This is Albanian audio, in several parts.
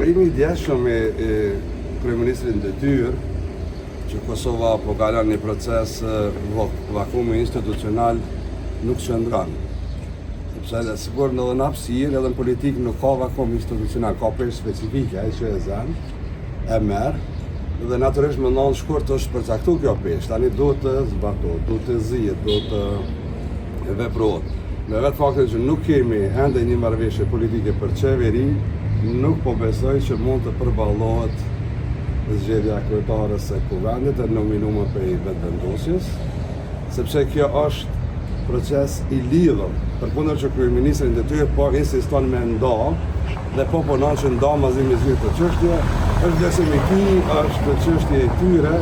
Emrimi I djeshëm I kryeministrit në detyrë që Kosova po kalon një proces vakumi institucional nuk qëndron. Sepse sigur në dhe hapësirë edhe në politikë nuk ka vakum institucional, ka peshë specifike, ai që e zën, e merr dhe natyrisht më ndonë shkurt është përcaktuar kjo peshë. Tani duhet të zbatohet, duhet të zihet, duhet të veprohet. Me vetë faktin që nuk kemi ende një marrëveshje politike për qeveri, nuk po besoj që mund të përballohet zgjedhja kryetares së kuvendit e nominuar prej vetëvendosjes, sepse kjo është proces I lidhur. Përkundër që kryeministri në detyrë po insiston me nda dhe po punon që nda mazi me zgjidhje të çështje, është vlerësim I tij, është çështje E tyre,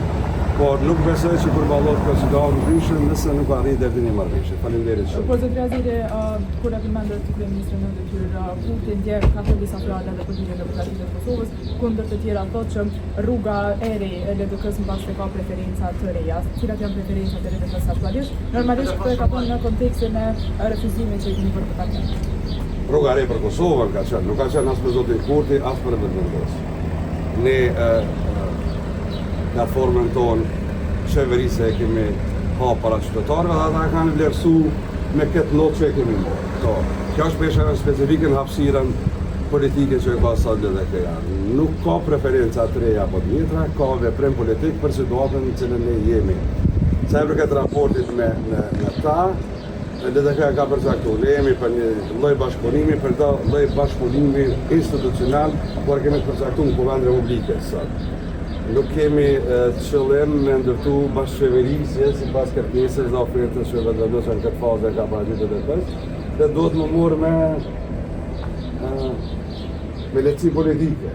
por nuk besoj që përballohet kjo situatë ndryshe nëse nuk arrit deri në marrëveshje. Faleminderit shumë. Po zotëria Azeri, kur e përmendet të kryeministrin në detyrë, Kurti ndjer ka thënë disa fjala edhe për Ligën Demokratike të Kosovës, kundër të tjera thotë që rruga e re e LDK-s mbas se ka preferenca të reja. Cilat janë preferencat e LDK-s aktualisht? Normalisht këto e ka thënë në kontekstin e refuzimit që I kemi bërë të paktën. Rruga e re për Kosovën ka qenë, nuk ka qenë as për zotin Kurti, as për vetëvendosjen. Ne platformën tonë qeverisë e kemi ha para qytetarëve dhe ata kanë vlerësu me këtë notë që e kemi bërë. Kjo është peshë specifike në hapësirën politike që ka sot LDK-ja. Nuk ka preferenca të reja apo të mjetra, ka veprim politik për situatën në cilën ne jemi. Sa i përket raportit me ta, LDK ka përcaktuar. Ne jemi për një lloj bashkëpunimi, për këtë lloj bashkëpunimi institucional, por kemi përcaktuar në Kuvendin Republikës sot. Nuk kemi qëllim me ndërtu bashkëqeverisje sipas kërkesës dhe ofertës që vetëvendosja në këtë fazë ka paraqitur LDK-s, dhe duhet më morë me lehtësi politike.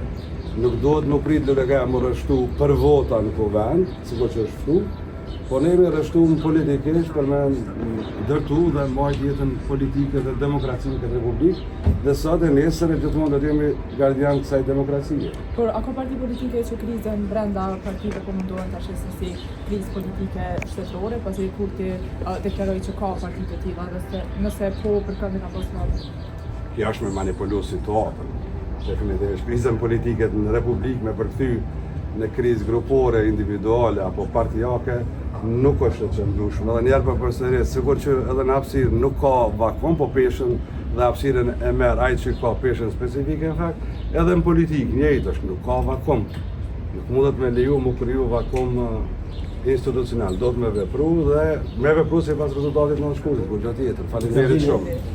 Nuk duhet më prit LDK-ja më rreshtu për vota në kuvend, sikur që është ftu, por ne jemi rreshtuar politikisht për me ndërtu dhe mbajt jetën politike dhe demokracinë në këtë republikë, dhe sot e nesër e gjithmonë do të jemi gardian kësaj demokracie. Por a ka parti politike që krizën brenda partive po mundohen tash si krizë politike shtetërore, pasi Kurti deklaroi që ka parti të tilla, nëse po për këndin apo s'ka. Kjo është me manipulu situatën. Definitivisht krizën politike në Republikë me përkthy në krizë grupore, individuale apo partijake nuk është e qëndrueshme. Edhe njerë për përsëri, sigur që edhe në hapësirë nuk ka vakum, po peshën dhe hapësirën e merr ai që ka peshën specifike në fakt, edhe në politikë njëjtë është, nuk ka vakum. Nuk mundet me leju më kriju vakum institucional, do të me vepru dhe me vepru sipas rezultatit në shkurtit, kur gjatë tjetër. Faleminderit shumë.